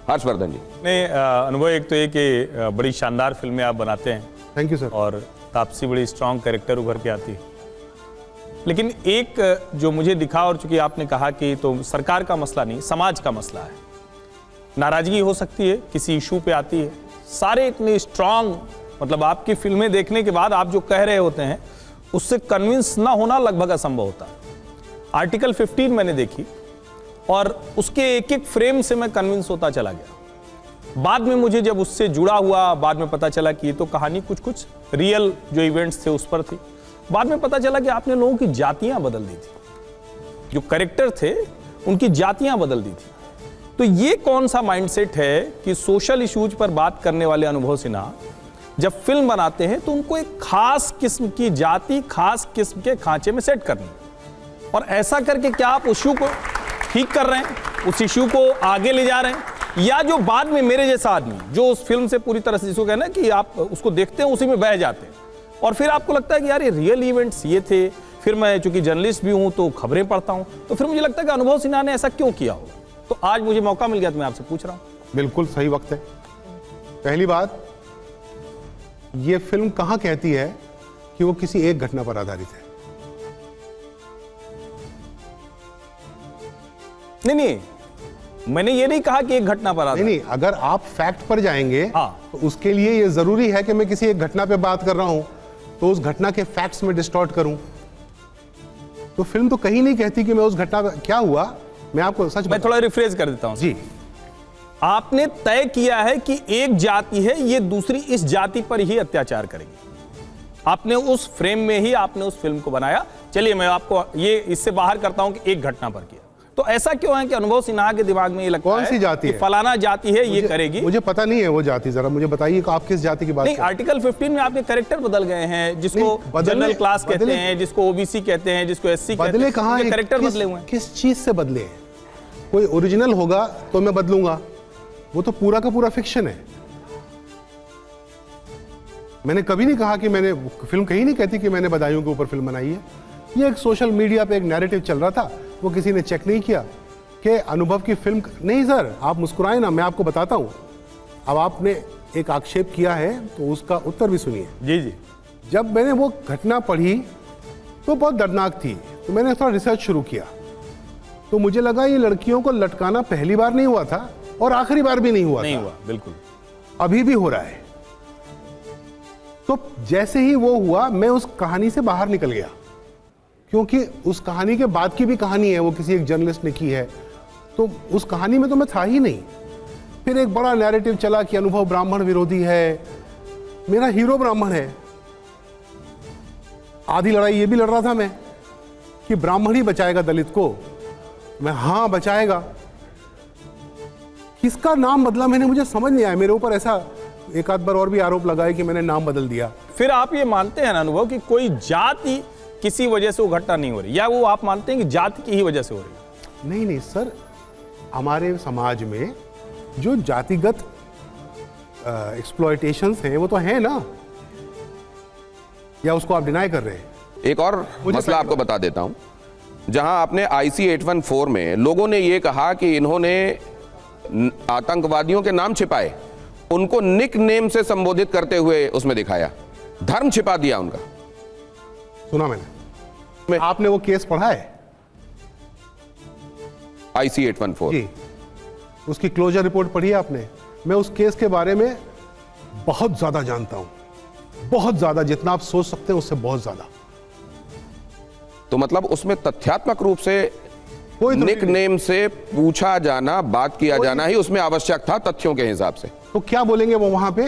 हर्षवर्धन जी। नहीं, अनुभव एक तो ये कि बड़ी शानदार फिल्में आप बनाते हैं। Thank you sir. और तापसी बड़ी स्ट्रांग कैरेक्टर उभर के आती है। लेकिन एक जो मुझे दिखा, और चूंकि आपने कहा कि तो सरकार का मसला नहीं, समाज का मसला है। नाराजगी हो सकती है, किसी इशू पे आती है, सारे इतने स्ट्रांग, मतलब आपकी फिल्में देखने के बाद आप जो कह रहे होते हैं उससे कन्विंस ना होना लगभग असंभव होता है। आर्टिकल 15 मैंने देखी और उसके एक एक फ्रेम से मैं कन्विंस होता चला गया। बाद में मुझे जब उससे जुड़ा हुआ, बाद में पता चला कि ये तो कहानी कुछ कुछ रियल जो इवेंट्स थे उस पर थी। बाद में पता चला कि आपने लोगों की जातियां बदल दी थी, जो कैरेक्टर थे उनकी जातियां बदल दी थी। तो ये कौन सा माइंडसेट है कि सोशल इश्यूज पर बात करने वाले अनुभव सिन्हा जब फिल्म बनाते हैं तो उनको एक खास किस्म की जाति, खास किस्म के खांचे में सेट करनी, और ऐसा करके क्या आप उस इशू को ठीक कर रहे हैं, उस इशू को आगे ले जा रहे हैं, या जो बाद में मेरे जैसा आदमी जो उस फिल्म से पूरी तरह से, जिसको कहना कि आप उसको देखते हैं उसी में बह जाते हैं और फिर आपको लगता है कि यार ये रियल इवेंट्स ये थे। फिर मैं चूंकि जर्नलिस्ट भी हूं तो खबरें पढ़ता हूं, तो फिर मुझे लगता है कि अनुभव सिन्हा ने ऐसा क्यों किया होगा। तो आज मुझे मौका मिल गया तो मैं आपसे पूछ रहा हूं। बिल्कुल सही वक्त है। पहली बात, ये फिल्म कहां कहती है कि वो किसी एक घटना पर आधारित है? नहीं, मैंने ये नहीं कहा कि एक घटना पर आधारित। नहीं, अगर आप फैक्ट पर जाएंगे हाँ। तो उसके लिए ये जरूरी है कि मैं किसी एक घटना पे बात कर रहा हूं तो उस घटना के फैक्ट्स में डिस्टॉर्ट करूं। तो फिल्म तो कहीं नहीं कहती कि मैं उस घटना पे क्या हुआ। मैं आपको सच मैं थोड़ा रिफ्रेश कर देता हूं जी। आपने तय किया है कि एक जाति है, ये दूसरी इस जाति पर ही अत्याचार करेगी। आपने उस फ्रेम में ही आपने उस फिल्म को बनाया। चलिए मैं आपको ये इससे बाहर करता हूं कि एक घटना पर किया। तो ऐसा क्यों है कि अनुभव सिन्हा के दिमाग में ये लगता कौन सी जाति है है? कि फलाना जाति है, ये करेगी। मुझे पता नहीं है वो जाति, जरा मुझे बताइए कि आप किस जाति की बात नहीं, कर रहे हैं? आर्टिकल 15 में आपके कैरेक्टर बदल गए हैं, जिसको जनरल क्लास कहते हैं, जिसको ओबीसी कहते हैं, जिसको एससी कहते हैं। बदले कहां हैं? कैरेक्टर बदले हुए हैं। किस चीज से बदले हैं? कोई ओरिजिनल होगा तो मैं बदलूंगा, वो तो पूरा का पूरा फिक्शन है। मैंने कभी नहीं कहा कि मैंने, फिल्म कहीं नहीं कहती कि मैंने बदायूं के ऊपर फिल्म बनाई है। ये एक सोशल मीडिया पे एक नैरेटिव चल रहा था, वो किसी ने चेक नहीं किया कि अनुभव की फिल्म। नहीं सर, आप मुस्कुराए ना, मैं आपको बताता हूं। अब आपने एक आक्षेप किया है तो उसका उत्तर भी सुनिए। जी जी। जब मैंने वो घटना पढ़ी तो बहुत दर्दनाक थी, तो मैंने थोड़ा रिसर्च शुरू किया, तो मुझे लगा ये लड़कियों को लटकाना पहली बार नहीं हुआ था और आखिरी बार भी नहीं हुआ था। बिल्कुल, अभी भी हो रहा है। तो जैसे ही वो हुआ, मैं उस कहानी से बाहर निकल गया, क्योंकि उस कहानी के बाद की भी कहानी है, वो किसी एक जर्नलिस्ट ने की है, तो उस कहानी में तो मैं था ही नहीं। फिर एक बड़ा नैरेटिव चला कि अनुभव ब्राह्मण विरोधी है, मेरा हीरो ब्राह्मण है। आधी लड़ाई ये भी लड़ रहा था मैं कि ब्राह्मण ही बचाएगा दलित को। मैं, हाँ बचाएगा। किसका नाम बदला मैंने, मुझे समझ नहीं आया। मेरे ऊपर ऐसा एक आध बार और भी आरोप लगाए कि मैंने नाम बदल दिया। फिर आप ये मानते हैं ना अनुभव कि कोई जाति किसी वजह से वो घटना नहीं हो रही, या वो आप मानते हैं कि जाति की ही वजह से हो रही? नहीं नहीं सर, हमारे समाज में जो जातिगत एक्सप्लॉयटेशंस हैं वो तो है ना, या उसको आप डिनाई कर रहे हैं? एक और मसला आपको बता देता हूं, जहां आपने IC 814 में लोगों ने यह कहा कि इन्होंने आतंकवादियों के नाम छिपाए, उनको निक नेम से संबोधित करते हुए उसमें दिखाया, धर्म छिपा दिया उनका। सुना मैंने। आपने वो केस पढ़ा है? IC 814 जी, उसकी क्लोजर रिपोर्ट पढ़ी है आपने? मैं उस केस के बारे में बहुत ज्यादा जानता हूं, बहुत ज्यादा, जितना आप सोच सकते हैं उससे बहुत ज्यादा। तो मतलब उसमें तथ्यात्मक रूप से कोई निक नेम से पूछा जाना, बात किया जाना ही उसमें आवश्यक था तथ्यों के हिसाब से। तो क्या बोलेंगे वो वहां पे?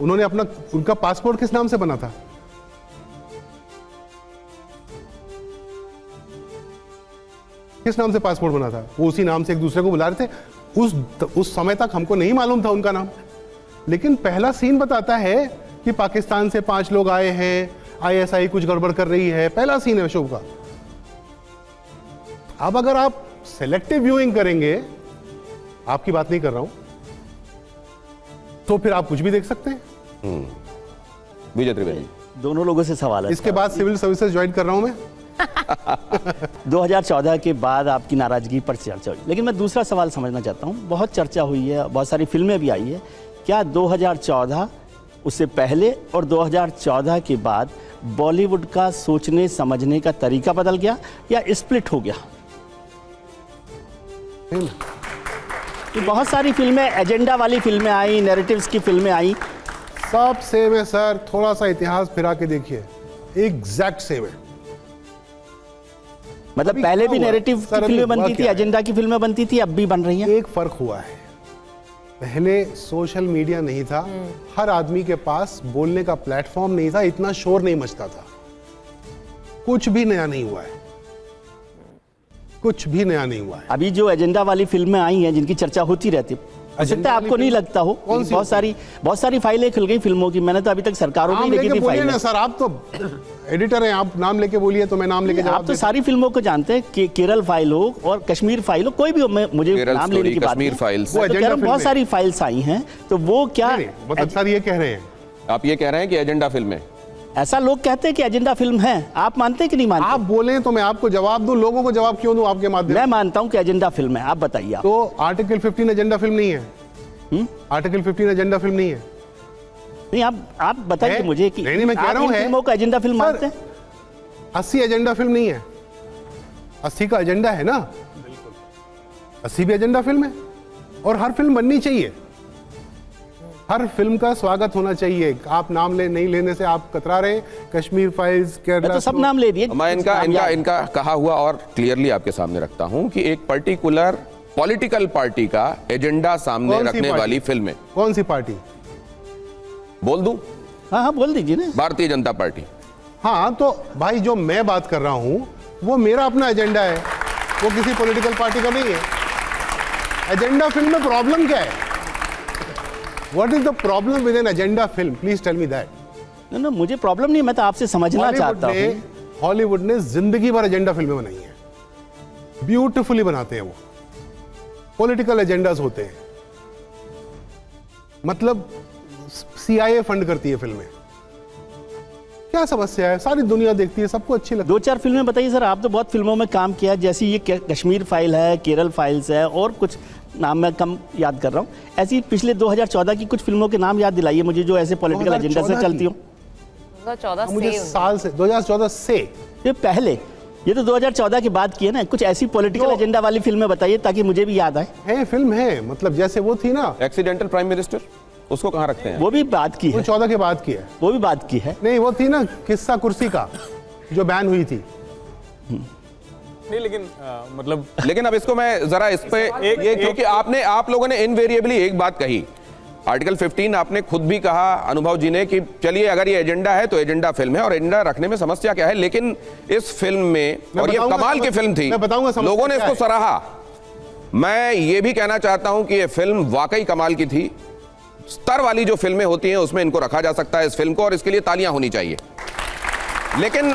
उन्होंने अपना, उनका पासपोर्ट किस नाम से बना था? किस नाम से पासपोर्ट बना था? वो उसी नाम से एक दूसरे को बुला रहे थे। उस समय तक हमको नहीं मालूम था उनका नाम, लेकिन पहला सीन बताता है कि पाकिस्तान से 5 लोग आए हैं, ISI कुछ गड़बड़ कर रही है। पहला सीन है शो का। अब अगर आप सेलेक्टिव व्यूइंग करेंगे, आपकी बात नहीं कर रहा हूं, तो फिर आप कुछ भी देख सकते हैं। विजय त्रिवेदी, दोनों लोगों से सवाल है। इसके बाद सिविल सर्विसेज ज्वाइन कर रहा हूं मैं, 2014 के बाद आपकी नाराजगी पर चर्चा हुई, लेकिन मैं दूसरा सवाल समझना चाहता हूँ। बहुत चर्चा हुई है, बहुत सारी फिल्में भी आई है, क्या 2014 उससे पहले और 2014 के बाद बॉलीवुड का सोचने समझने का तरीका बदल गया या स्प्लिट हो गया? तो बहुत सारी फिल्में, एजेंडा वाली फिल्में आई, नैरेटिव्स की फिल्में आई। सब सेम है सर, थोड़ा सा इतिहास फिरा के देखिए, एग्जैक्ट सेम है। मतलब अभी पहले क्या भी हुआ? नैरेटिव सर, की अभी फिल्में हुआ बनती थी, क्या है? एजेंडा की फिल्में बनती थी, अब भी बन रही हैं। एक फर्क हुआ है, पहले सोशल मीडिया नहीं था, हर आदमी के पास बोलने का प्लेटफॉर्म नहीं था, इतना शोर नहीं मचता था। कुछ भी नया नहीं हुआ है, कुछ भी नया नहीं हुआ है। अभी जो एजेंडा वाली फिल्में आई हैं जिनकी चर्चा होती रहती है, हो सकता है आपको नहीं लगता हो, कौन सी? बहुत सारी फाइलें खुल गई फिल्मों की। मैंने तो अभी तक सरकारों की नाम लिखी लेके थी बोलिए फाइलें। ना सर, आप तो एडिटर हैं, आप नाम लेके बोलिए तो मैं नाम लेके जवाब आप तो देता सारी फिल्मों को जानते हैं कि केरल फाइल हो और कश्मीर फाइल हो, कोई भी हो, मुझे केरल नाम लेने स्टोरी, की बात कश्मीर नहीं। फाइल्स। मैं तो कह रहा हूं, एजेंडा बहुत फिल्में। सारी फाइल्स आई हैं, तो वो क्या नहीं, मतलब सर ये कह रहे हैं, आप ये कह रहे हैं कि एजेंडा फिल्में, ऐसा लोग कहते हैं कि एजेंडा फिल्म है, आप मानते हैं कि नहीं मानते? आप बोले तो मैं आपको जवाब दूं, लोगों को जवाब क्यों दूं आपके माध्यम मैं से? मानता हूं कि एजेंडा फिल्म है, आप बताइए। आप तो आर्टिकल 15 एजेंडा फिल्म नहीं है। आर्टिकल 15 एजेंडा फिल्म नहीं है। नहीं, आप बताइए है? मुझे कि नहीं, मैं कह आप रहा हूं इन है। फिल्मों को एजेंडा फिल्म सर, मानते हैं? 80 एजेंडा फिल्म नहीं है, 80 का एजेंडा है ना, 80 भी एजेंडा फिल्म है। और हर फिल्म बननी चाहिए, हर फिल्म का स्वागत होना चाहिए। आप नाम नहीं लेने से आप कतरा रहे। कश्मीर फाइल्स, मैं केरला तो सब नाम ले दिए। मैं कुछ नाम याद- इनका कहा हुआ और क्लियरली आपके सामने रखता हूं कि एक पर्टिकुलर पॉलिटिकल पार्टी का एजेंडा सामने कौन सी रखने पार्टी? वाली फिल्में, कौन सी पार्टी? बोल दूं, हाँ हाँ, बोल दीजिए ना। भारतीय जनता पार्टी। हाँ, तो भाई जो मैं बात कर रहा हूं वो मेरा अपना एजेंडा है, वो किसी पॉलिटिकल पार्टी का नहीं है। एजेंडा फिल्म में प्रॉब्लम क्या है? What is the problem with an agenda film? Please tell me that. ना मुझे प्रॉब्लम नहीं, मैं तो आपसे समझना चाहता हूँ। हॉलीवुड ने जिंदगी भर एजेंडा फिल्में बनाई हैं, ब्यूटीफुली बनाते हैं वो। पॉलिटिकल एजेंडास होते हैं, मतलब CIA फंड करती है फिल्में। क्या समस्या है? सारी दुनिया देखती है, सबको अच्छी लगती है। 2-4 फिल्में बताइए सर, आप तो बहुत फिल्मों में काम किया, जैसी ये कश्मीर फाइल है, केरल फाइल्स है, और कुछ नाम मैं कम याद कर रहा हूँ। ऐसी पिछले 2014 की कुछ फिल्मों के नाम याद दिलाइए मुझे, जो ऐसे पॉलिटिकल एजेंडा से 2014 चलती हो। 2014 मुझे से साल से 2014 से ये पहले, ये तो 2014 के बाद की है ना। कुछ ऐसी पॉलिटिकल एजेंडा वाली फिल्में बताइए ताकि मुझे भी याद आए। है, फिल्म है, मतलब जैसे वो थी ना, एक्सीडेंटल प्राइम मिनिस्टर, उसको कहां रखते हैं? वो भी बात की वो है, 14 के बाद की है। वो भी बात की है। नहीं, वो थी ना किस्सा कुर्सी का, जो बैन हुई थी। नहीं, लेकिन मतलब लेकिन अब इसको मैं जरा इस पे ये, क्योंकि आप लोगों ने इनवेरिएबली एक बात कही, आर्टिकल 15 आपने खुद भी कहा, अनुभव जी ने, कि चलिए अगर ये एजेंडा है तो एजेंडा फिल्म है, और एजेंडा रखने में समस्या क्या है। लेकिन इस फिल्म में, और ये बताऊंगा कमाल की फिल्म थी, मैं बताऊंगा समस्या लोगों ने क्या इसको है। सराहा। मैं ये भी कहना चाहता हूं कि ये फिल्म वाकई कमाल की थी। स्तर वाली जो फिल्में होती हैं उसमें इनको रखा जा सकता है, इस फिल्म को, और इसके लिए तालियां होनी चाहिए। लेकिन